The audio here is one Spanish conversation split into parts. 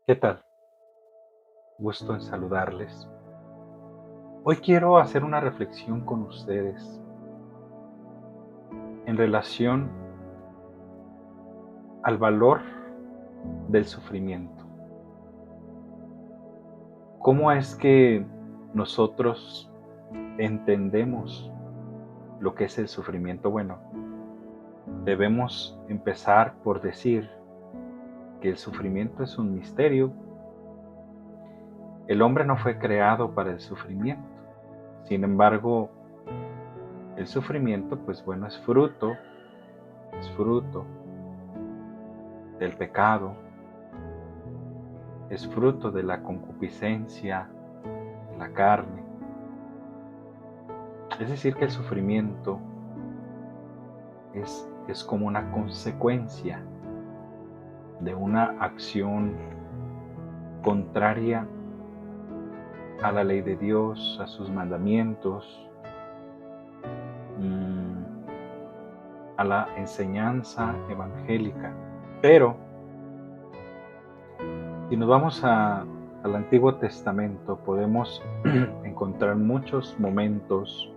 ¿Qué tal? Gusto en saludarles. Hoy quiero hacer una reflexión con ustedes en relación al valor del sufrimiento. ¿Cómo es que nosotros entendemos lo que es el sufrimiento? Bueno, debemos empezar por decir que el sufrimiento es un misterio. El hombre no fue creado para el sufrimiento. Sin embargo, el sufrimiento, pues bueno, es fruto del pecado, es fruto de la concupiscencia de la carne. Es decir, que el sufrimiento es como una consecuencia de una acción contraria a la ley de Dios, a sus mandamientos, a la enseñanza evangélica. Pero si nos vamos al Antiguo Testamento, podemos encontrar muchos momentos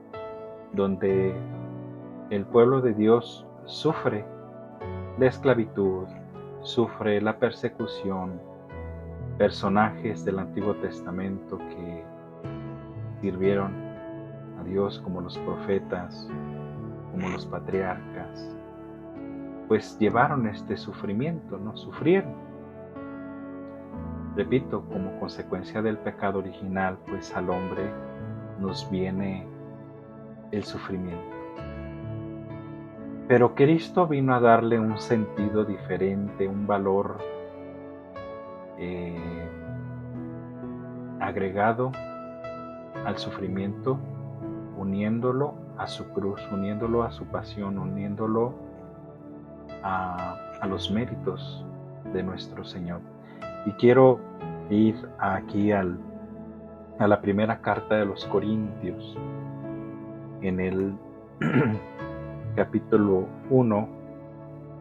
donde el pueblo de Dios sufre la esclavitud, sufre la persecución. Personajes del Antiguo Testamento que sirvieron a Dios, como los profetas, como los patriarcas, pues llevaron este sufrimiento, ¿no? Sufrieron. Repito, como consecuencia del pecado original, pues al hombre nos viene el sufrimiento. Pero Cristo vino a darle un sentido diferente, un valor agregado al sufrimiento, uniéndolo a su cruz, uniéndolo a su pasión, uniéndolo a los méritos de nuestro Señor. Y quiero ir aquí a la primera carta de los Corintios, en el capítulo 1,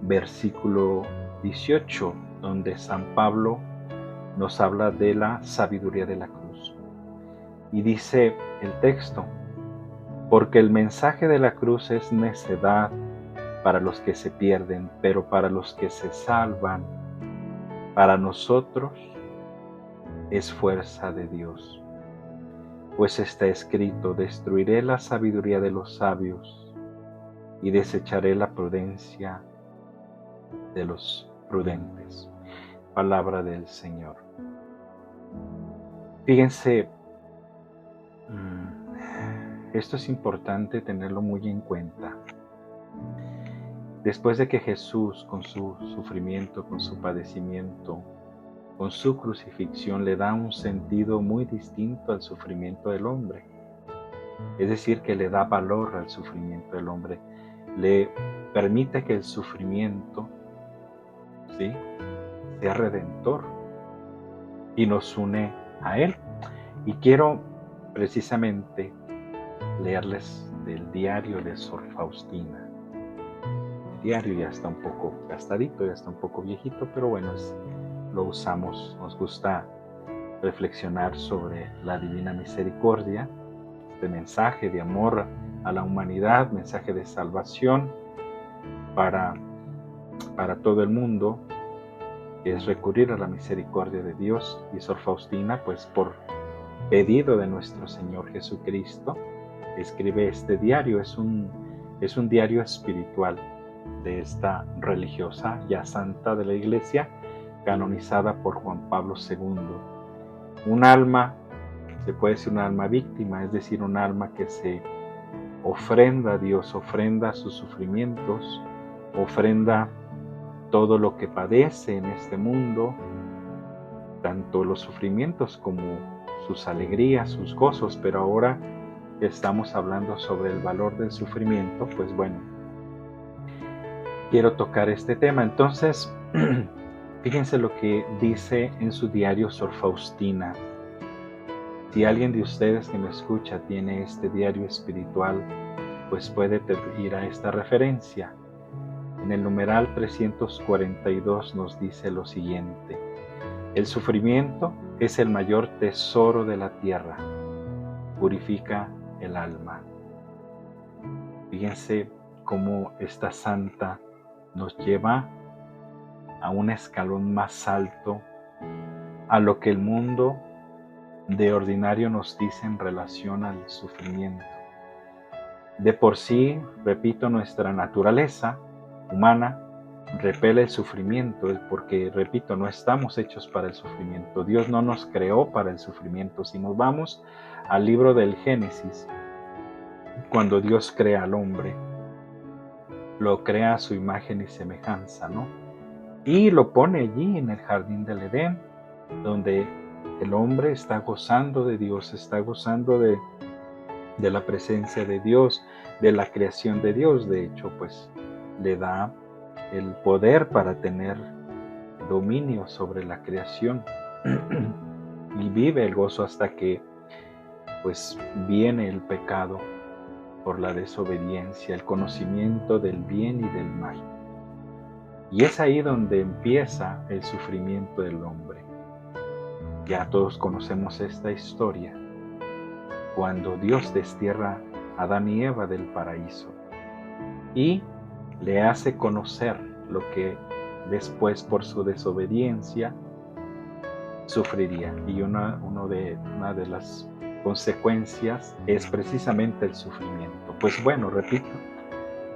versículo 18, donde San Pablo nos habla de la sabiduría de la cruz. Y dice el texto: porque el mensaje de la cruz es necedad para los que se pierden, pero para los que se salvan, para nosotros es fuerza de Dios. Pues está escrito: destruiré la sabiduría de los sabios y desecharé la prudencia de los prudentes. Palabra del Señor. Fíjense, esto es importante tenerlo muy en cuenta. Después de que Jesús, con su sufrimiento, con su padecimiento, con su crucifixión, le da un sentido muy distinto al sufrimiento del hombre. Es decir, que le da valor al sufrimiento del hombre. Le permite que el sufrimiento, ¿sí?, sea redentor y nos une a Él. Y quiero precisamente leerles del diario de Sor Faustina. El diario ya está un poco gastadito, ya está un poco viejito, pero bueno, lo usamos, nos gusta reflexionar sobre la divina misericordia, este mensaje de amor a la humanidad, mensaje de salvación para todo el mundo, es recurrir a la misericordia de Dios. Y Sor Faustina, pues por pedido de nuestro Señor Jesucristo, escribe este diario. Es un diario espiritual de esta religiosa, ya santa de la Iglesia, canonizada por Juan Pablo II. Un alma, se puede decir un alma víctima, es decir, un alma que se ofrenda a Dios, ofrenda sus sufrimientos, ofrenda todo lo que padece en este mundo, tanto los sufrimientos como sus alegrías, sus gozos. Pero ahora que estamos hablando sobre el valor del sufrimiento, pues bueno, quiero tocar este tema. Entonces, fíjense lo que dice en su diario Sor Faustina. Si alguien de ustedes que me escucha tiene este diario espiritual, pues puede ir a esta referencia. En el numeral 342 nos dice lo siguiente: El sufrimiento es el mayor tesoro de la tierra, purifica el alma. Fíjense cómo esta santa nos lleva a un escalón más alto a lo que el mundo de ordinario nos dice en relación al sufrimiento. De por sí, repito, nuestra naturaleza humana repele el sufrimiento, porque, repito, no estamos hechos para el sufrimiento. Dios no nos creó para el sufrimiento. Si nos vamos al libro del Génesis, cuando Dios crea al hombre, lo crea a su imagen y semejanza, ¿no? Y lo pone allí en el jardín del Edén, donde el hombre está gozando de Dios, está gozando de la presencia de Dios, de la creación de Dios. De hecho, pues le da el poder para tener dominio sobre la creación y vive el gozo hasta que pues viene el pecado por la desobediencia, el conocimiento del bien y del mal. Y es ahí donde empieza el sufrimiento del hombre. Ya todos conocemos esta historia, cuando Dios destierra a Adán y Eva del paraíso y le hace conocer lo que después por su desobediencia sufriría. Y una de las consecuencias es precisamente el sufrimiento. Pues bueno, repito,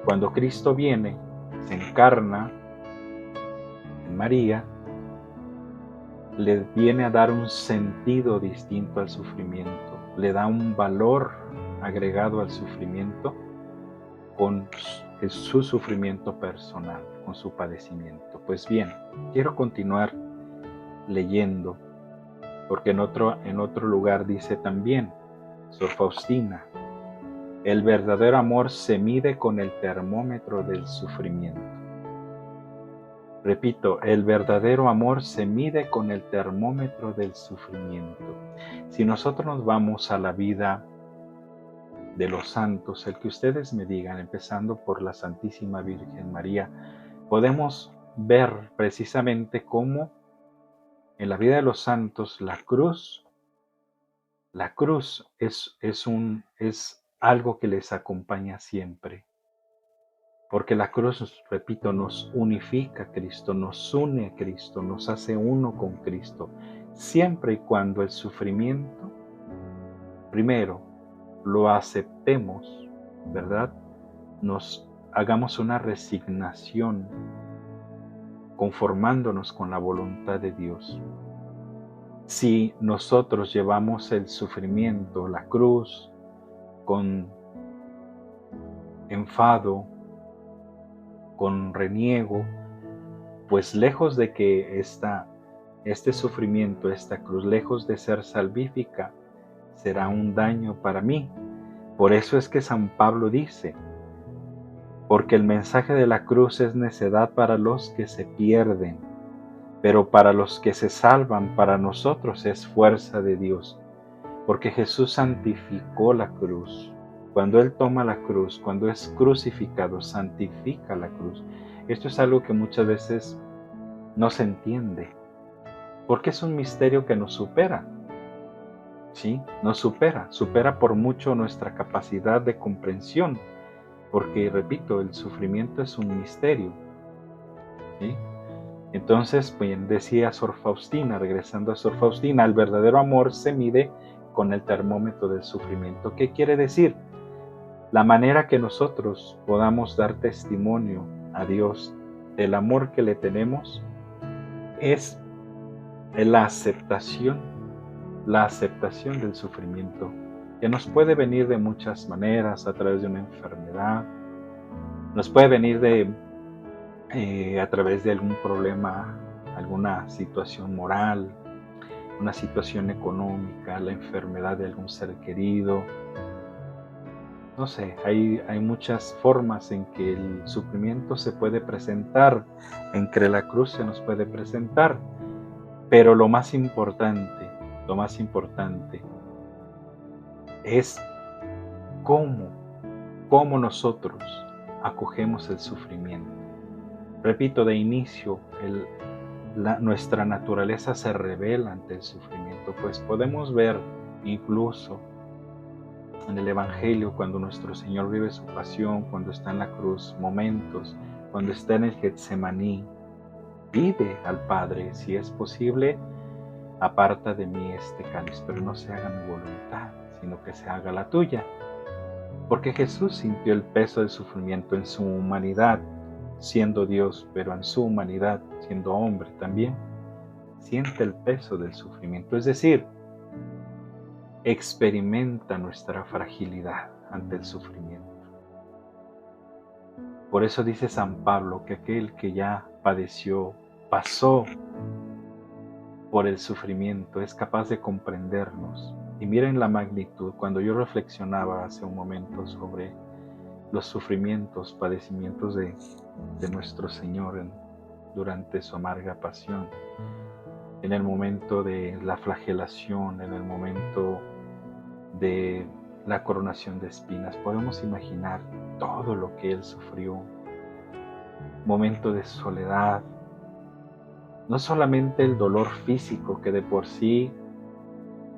cuando Cristo viene, se encarna en María, le viene a dar un sentido distinto al sufrimiento, le da un valor agregado al sufrimiento con su sufrimiento personal, con su padecimiento. Pues bien, quiero continuar leyendo, porque en otro lugar dice también Sor Faustina: el verdadero amor se mide con el termómetro del sufrimiento. Repito, el verdadero amor se mide con el termómetro del sufrimiento. Si nosotros nos vamos a la vida de los santos, el que ustedes me digan, empezando por la Santísima Virgen María, podemos ver precisamente cómo en la vida de los santos la cruz es algo que les acompaña siempre. Porque la cruz, repito, nos unifica a Cristo, nos une a Cristo, nos hace uno con Cristo, siempre y cuando el sufrimiento, primero, lo aceptemos, ¿verdad? Nos hagamos una resignación, conformándonos con la voluntad de Dios. Si nosotros llevamos el sufrimiento, la cruz, con enfado, con reniego, pues lejos de que este sufrimiento, esta cruz, lejos de ser salvífica, será un daño para mí. Por eso es que San Pablo dice: porque el mensaje de la cruz es necedad para los que se pierden, pero para los que se salvan, para nosotros es fuerza de Dios. Porque Jesús santificó la cruz. Cuando Él toma la cruz, cuando es crucificado, santifica la cruz. Esto es algo que muchas veces no se entiende, porque es un misterio que nos supera. ¿Sí? Nos supera por mucho nuestra capacidad de comprensión, porque, repito, el sufrimiento es un misterio. ¿Sí? Entonces, pues, decía Sor Faustina, regresando a Sor Faustina, el verdadero amor se mide con el termómetro del sufrimiento. ¿Qué quiere decir? La manera que nosotros podamos dar testimonio a Dios del amor que le tenemos es la aceptación del sufrimiento, que nos puede venir de muchas maneras, a través de una enfermedad, nos puede venir a través de algún problema, alguna situación moral, una situación económica, la enfermedad de algún ser querido. No sé, hay muchas formas en que el sufrimiento se puede presentar, en que la cruz se nos puede presentar, pero lo más importante es cómo nosotros acogemos el sufrimiento. Repito, de inicio, nuestra naturaleza se revela ante el sufrimiento, pues podemos ver incluso en el Evangelio, cuando nuestro Señor vive su pasión, cuando está en la cruz, momentos, cuando está en el Getsemaní, pide al Padre, si es posible, aparta de mí este cáliz, pero no se haga mi voluntad, sino que se haga la tuya. Porque Jesús sintió el peso del sufrimiento en su humanidad, siendo Dios, pero en su humanidad, siendo hombre también, siente el peso del sufrimiento. Es decir, experimenta nuestra fragilidad ante el sufrimiento. Por eso dice San Pablo que aquel que ya padeció, pasó por el sufrimiento, es capaz de comprendernos. Y miren la magnitud. Cuando yo reflexionaba hace un momento sobre los sufrimientos, padecimientos de nuestro Señor durante su amarga pasión, en el momento de la flagelación, en el momento de la coronación de espinas, podemos imaginar todo lo que Él sufrió. Momento de soledad, no solamente el dolor físico que de por sí,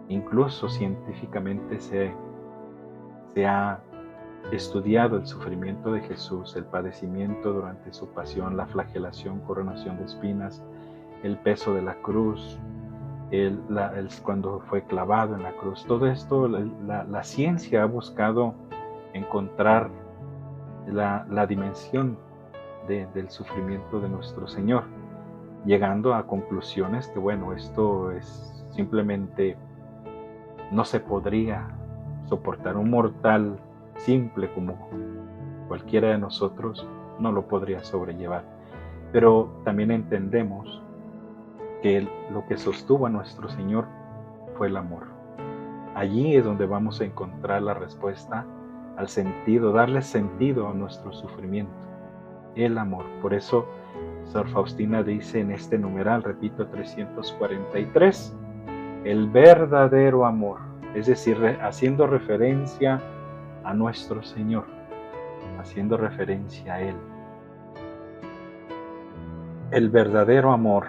incluso científicamente se ha estudiado el sufrimiento de Jesús, el padecimiento durante su pasión, la flagelación, coronación de espinas, el peso de la cruz, cuando fue clavado en la cruz. Todo esto, la ciencia ha buscado encontrar la dimensión del sufrimiento de nuestro Señor, llegando a conclusiones que, bueno, esto es simplemente, no se podría soportar. Un mortal simple como cualquiera de nosotros no lo podría sobrellevar. Pero también entendemos que lo que sostuvo a nuestro Señor fue el amor. Allí es donde vamos a encontrar la respuesta al sentido, darle sentido a nuestro sufrimiento, el amor. Por eso Sor Faustina dice en este numeral, repito, 343, el verdadero amor, es decir, haciendo referencia a nuestro Señor, haciendo referencia a Él. El verdadero amor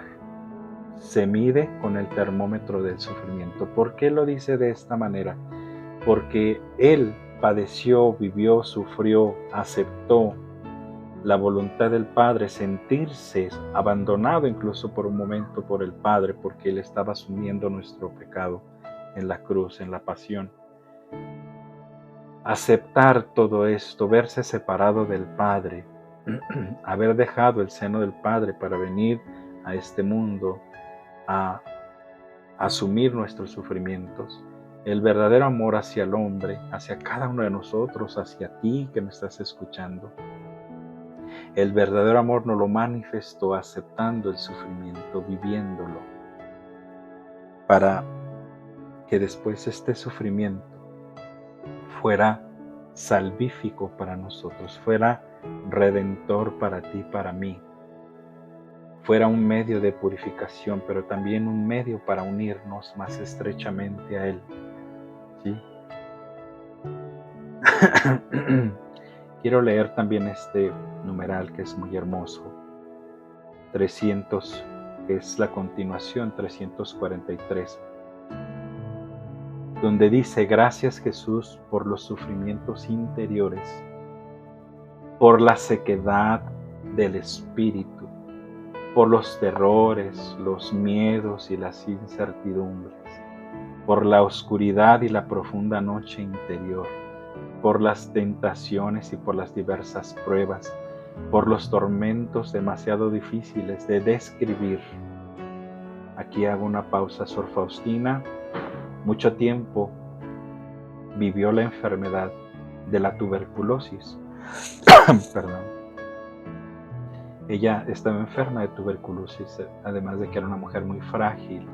se mide con el termómetro del sufrimiento. ¿Por qué lo dice de esta manera? Porque Él padeció, vivió, sufrió, aceptó la voluntad del Padre, sentirse abandonado incluso por un momento por el Padre, porque Él estaba asumiendo nuestro pecado en la cruz, en la pasión. Aceptar todo esto, verse separado del Padre, haber dejado el seno del Padre para venir a este mundo a asumir nuestros sufrimientos. El verdadero amor hacia el hombre, hacia cada uno de nosotros, hacia ti que me estás escuchando. El verdadero amor nos lo manifestó aceptando el sufrimiento, viviéndolo, para que después este sufrimiento fuera salvífico para nosotros, fuera redentor para ti, para mí, fuera un medio de purificación, pero también un medio para unirnos más estrechamente a Él. ¿Sí? Quiero leer también este numeral que es muy hermoso, 300, que es la continuación, 343, donde dice: gracias Jesús por los sufrimientos interiores, por la sequedad del espíritu, por los terrores, los miedos y las incertidumbres, por la oscuridad y la profunda noche interior, por las tentaciones y por las diversas pruebas, por los tormentos demasiado difíciles de describir. Aquí hago una pausa. Sor Faustina mucho tiempo vivió la enfermedad de la tuberculosis. Perdón. Ella estaba enferma de tuberculosis, además de que era una mujer muy frágil.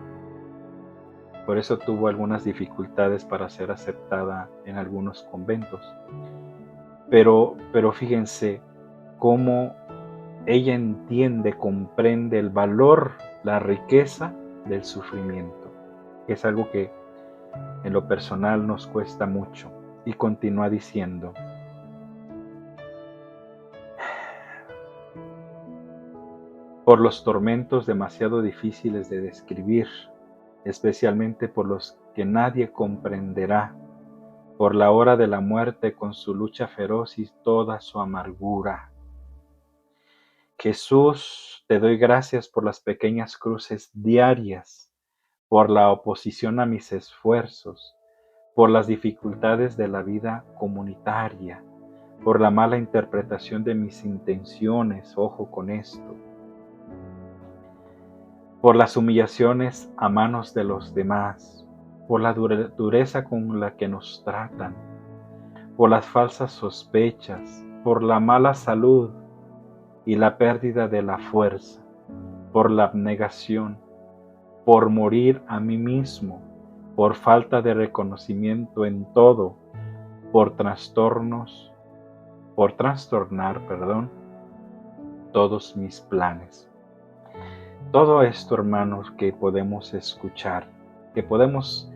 Por eso tuvo algunas dificultades para ser aceptada en algunos conventos. Pero fíjense cómo ella entiende, comprende el valor, la riqueza del sufrimiento, que es algo que en lo personal nos cuesta mucho. Y continúa diciendo: por los tormentos demasiado difíciles de describir, especialmente por los que nadie comprenderá, por la hora de la muerte con su lucha feroz y toda su amargura. Jesús, te doy gracias por las pequeñas cruces diarias, por la oposición a mis esfuerzos, por las dificultades de la vida comunitaria, por la mala interpretación de mis intenciones, ojo con esto, por las humillaciones a manos de los demás, por la dureza con la que nos tratan, por las falsas sospechas, por la mala salud y la pérdida de la fuerza, por la abnegación, por morir a mí mismo, por falta de reconocimiento en todo, por trastornar, todos mis planes. Todo esto, hermanos, que podemos escuchar, que podemos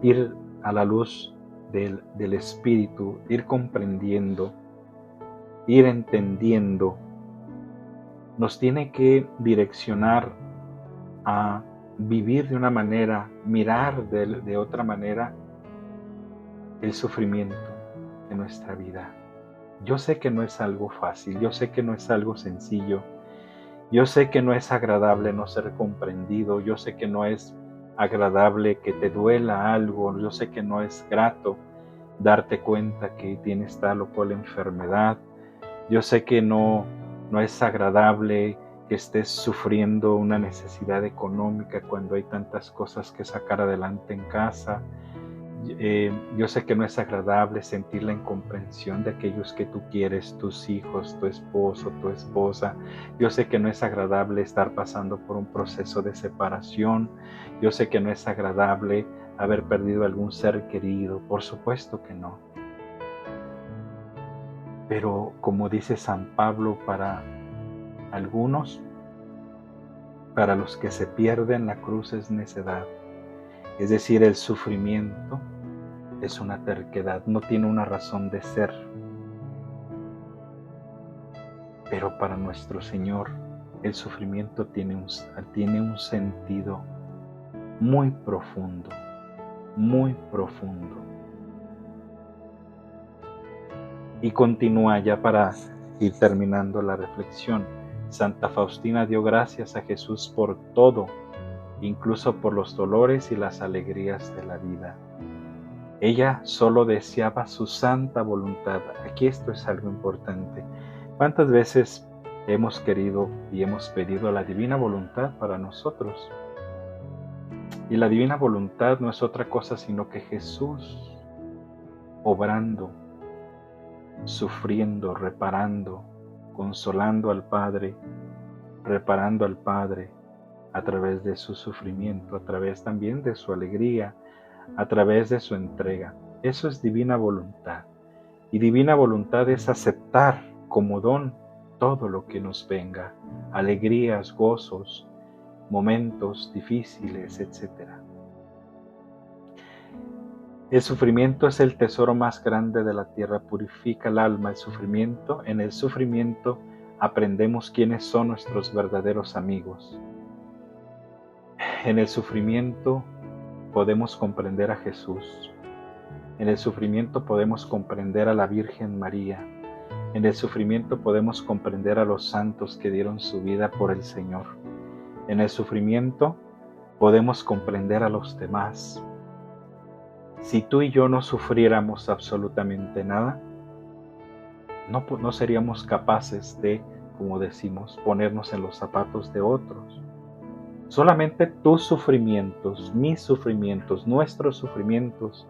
ir a la luz del Espíritu, ir comprendiendo, ir entendiendo, nos tiene que direccionar a vivir de una manera, mirar de otra manera el sufrimiento de nuestra vida. Yo sé que no es algo fácil, yo sé que no es algo sencillo, yo sé que no es agradable no ser comprendido, yo sé que no es agradable que te duela algo, yo sé que no es grato darte cuenta que tienes tal o cual enfermedad, yo sé que no es agradable que estés sufriendo una necesidad económica cuando hay tantas cosas que sacar adelante en casa. Yo sé que no es agradable sentir la incomprensión de aquellos que tú quieres, tus hijos, tu esposo, tu esposa. Yo sé que no es agradable estar pasando por un proceso de separación. Yo sé que no es agradable haber perdido algún ser querido. Por supuesto que no. Pero como dice San Pablo, para algunos, para los que se pierden, la cruz es necedad. Es decir, el sufrimiento es una terquedad, no tiene una razón de ser. Pero para nuestro Señor, el sufrimiento tiene un sentido muy profundo, muy profundo. Y continúa ya para ir terminando la reflexión. Santa Faustina dio gracias a Jesús por todo, incluso por los dolores y las alegrías de la vida. Ella solo deseaba su santa voluntad. Aquí esto es algo importante. ¿Cuántas veces hemos querido y hemos pedido la divina voluntad para nosotros? Y la divina voluntad no es otra cosa sino que Jesús, obrando, sufriendo, reparando, consolando al Padre, reparando al Padre a través de su sufrimiento, a través también de su alegría, a través de su entrega. Eso es divina voluntad. Y divina voluntad es aceptar como don todo lo que nos venga, alegrías, gozos, momentos difíciles, etc. El sufrimiento es el tesoro más grande de la tierra, purifica el alma. En el sufrimiento aprendemos quiénes son nuestros verdaderos amigos. En el sufrimiento podemos comprender a Jesús. En el sufrimiento podemos comprender a la Virgen María. En el sufrimiento podemos comprender a los santos que dieron su vida por el Señor. En el sufrimiento podemos comprender a los demás. Si tú y yo no sufriéramos absolutamente nada, no seríamos capaces de, como decimos, ponernos en los zapatos de otros. Solamente tus sufrimientos, mis sufrimientos, nuestros sufrimientos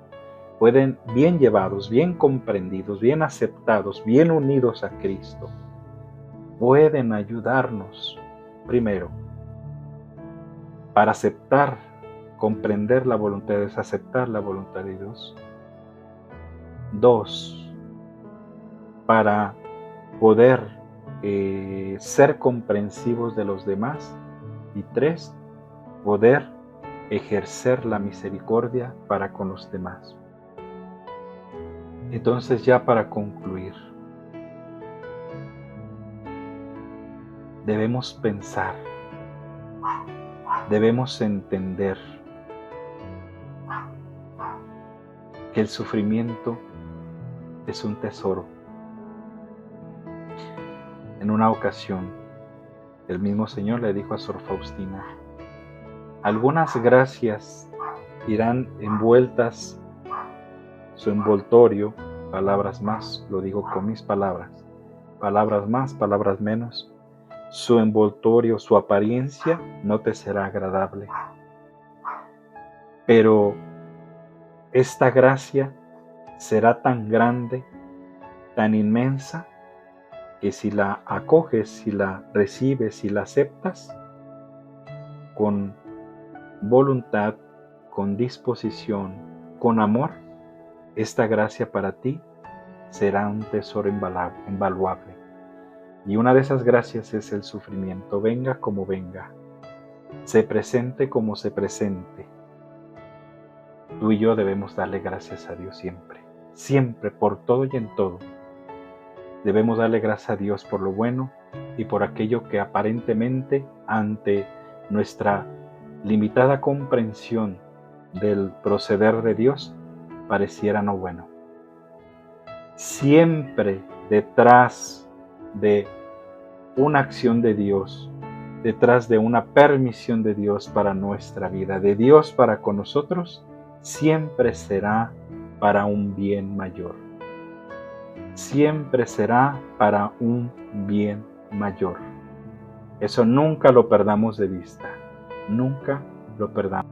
pueden, bien llevados, bien comprendidos, bien aceptados, bien unidos a Cristo, pueden ayudarnos, primero, para aceptar, comprender la voluntad de Dios, aceptar la voluntad de Dios. 2, para poder ser comprensivos de los demás. Y 3, poder ejercer la misericordia para con los demás. Entonces, ya para concluir, debemos pensar, debemos entender que el sufrimiento es un tesoro. En una ocasión, el mismo Señor le dijo a Sor Faustina: algunas gracias irán envueltas, su envoltorio, palabras más, lo digo con mis palabras más, palabras menos, su envoltorio, su apariencia no te será agradable. Pero esta gracia será tan grande, tan inmensa, que si la acoges, si la recibes, si la aceptas, con voluntad, con disposición, con amor, esta gracia para ti será un tesoro invaluable. Y una de esas gracias es el sufrimiento, venga como venga, se presente como se presente. Tú y yo debemos darle gracias a Dios siempre, siempre, por todo y en todo. Debemos darle gracias a Dios por lo bueno y por aquello que aparentemente, ante nuestra limitada comprensión del proceder de Dios, pareciera no bueno. Siempre detrás de una acción de Dios, detrás de una permisión de Dios para nuestra vida, de Dios para con nosotros, siempre será para un bien mayor. Siempre será para un bien mayor. Eso nunca lo perdamos de vista, nunca lo perdamos.